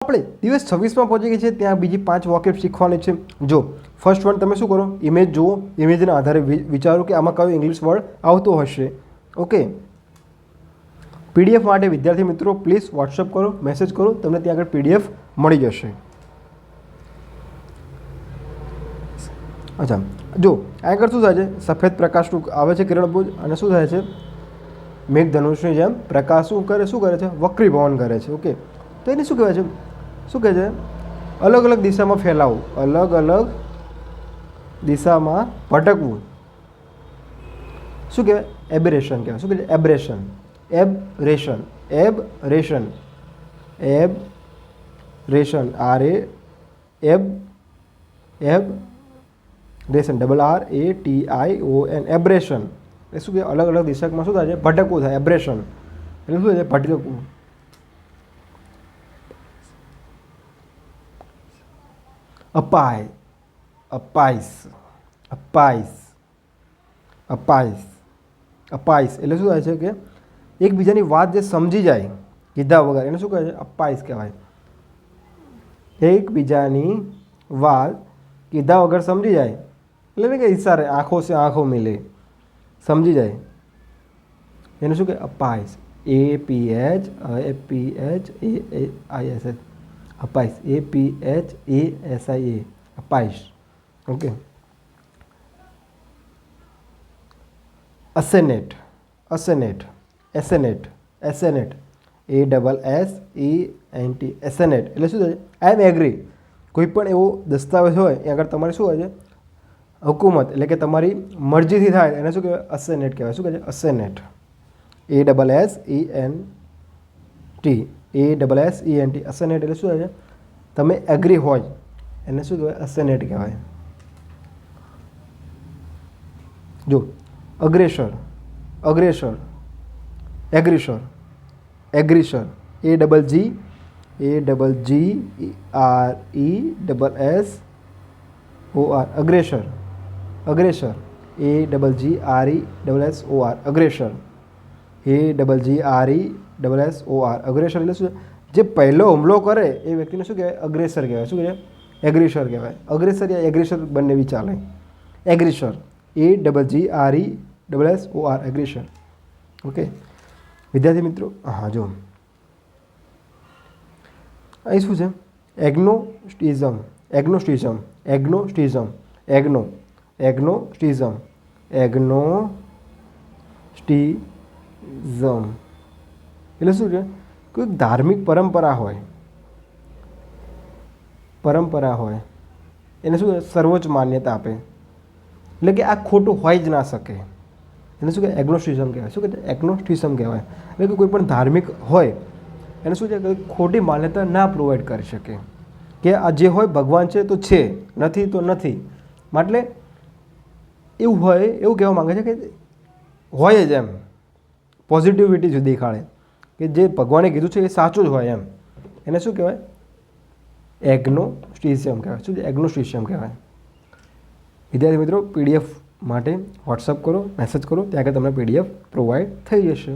આપણે દિવસ 26માં પહોંચી ગઈ છે. ત્યાં બીજી 5 વોકેબ શીખવાની છે. જો ફર્સ્ટ વન તમે શું કરો, ઇમેજ જુઓ, ઇમેજના આધારે વિચારો કે આમાં કયો ઇંગ્લિશ વર્ડ આવતો હશે. ઓકે, પીડીએફ માટે વિદ્યાર્થી મિત્રો પ્લીઝ વોટ્સઅપ કરો, મેસેજ કરો, તમને ત્યાં આગળ પીડીએફ મળી જશે. અચ્છા, જો આગળ શું થાય છે, સફેદ પ્રકાશનું આવે છે કિરણપુંજ અને શું થાય છે, મેઘધનુષની જેમ પ્રકાશ શું કરે છે, વક્રીભવન કરે છે. ઓકે, તો એને શું કહેવાય છે, શું કહે છે, અલગ અલગ દિશામાં ફેલાવવું, અલગ અલગ દિશામાં ભટકવું. શું કહેવાય, એબરેશન કહેવાય. શું કહે છે, એબરેશન, એબરેશન, એબરેશન, એબરેશન, એબરેશન, RATION, એબ્રેશન. એ શું કહેવાય, અલગ અલગ દિશામાં શું થાય છે, ભટકવું થાય, એબ્રેશન એટલે શું છે, ભટકવું. અપાય, અપાઈસ, અપાઈસ, અપાઈસ, અપાઈસ એટલે શું થાય છે કે એકબીજાની વાત જે સમજી જાય કીધા વગર એને શું કહે છે, અપાઈસ કહેવાય. એકબીજાની વાત કીધા વગર સમજી જાય એટલે કે ઈશારે આંખો સે આંખો મિલે સમજી જાય એને શું કહે, અપાઈસ. APHAPHAIS, અપાઈસ, APHASIA, અપાઈસ. ઓકે, અસેનેટ, અસેનેટ, એસેનેટ, એસેનેટ, ASSENT, એસેનેટ એટલે શું થાય, આઈ એમ એગ્રી. કોઈ પણ એવો દસ્તાવેજ હોય એ આગળ તમારે શું હોય છે, હુકુમત એટલે કે તમારી મરજીથી થાય એને શું કહેવાય, અસેનેટ કહેવાય. શું કહે છે, અસેનેટ, ASSENT, અસેનેટ એટલે શું થાય છે, તમે એગ્રી હોય એને શું કહેવાય, અસેનેટ કહેવાય. જો અગ્રેસર, અગ્રેસર, એગ્રીસર, એગ્રીસર, AGGRESSOR, અગ્રેસર, અગ્રેસર, AGGRESSOR, અગ્રેસર, AGGRESSOR, અગ્રેસર એટલે શું, જે પહેલો હુમલો કરે એ વ્યક્તિને શું કહેવાય, અગ્રેસર કહેવાય. શું કહેવાય, એગ્રીસર કહેવાય. અગ્રેસર યા એગ્રીસર બંને બી ચાલે. એગ્રીસર, AGGRESSOR, એગ્રીસર. ઓકે વિદ્યાર્થી મિત્રો, હા જો અહીં શું છે, એગ્નોસ્ટિઝમ, એગ્નોસ્ટિઝમ, એગ્નોસ્ટિઝમ, એગ્નોસ્ટિઝમ, એગ્નોસ્ટિઝમ એટલે શું છે, કોઈ ધાર્મિક પરંપરા હોય એને શું સર્વોચ્ચ માન્યતા આપે એટલે કે આ ખોટું હોય જ ના શકે એને શું કહેવાય, એગ્નોસ્ટિઝમ કહેવાય. શું કહેવાય, એગ્નોસ્ટિઝમ કહેવાય. એટલે કે કોઈ પણ ધાર્મિક હોય એને શું છે કે ખોટી માન્યતા ના પ્રોવાઈડ કરી શકે કે આ જે હોય ભગવાન છે તો છે, નથી તો નથી. એટલે એવું હોય એવું કહેવા માંગે છે કે હોય જ એમ, પોઝિટિવિટી જ દેખાડે કે જે ભગવાને કીધું છે એ સાચું જ હોય એમ. એને શું કહેવાય, એગ્નોસ્ટિઝમ કહેવાય. શું છે, એગ્નોસ્ટિઝમ કહેવાય. વિદ્યાર્થી મિત્રો પીડીએફ માટે વોટ્સઅપ કરો, મેસેજ કરો, ત્યાં આગળ તમને પીડીએફ પ્રોવાઈડ થઈ જશે.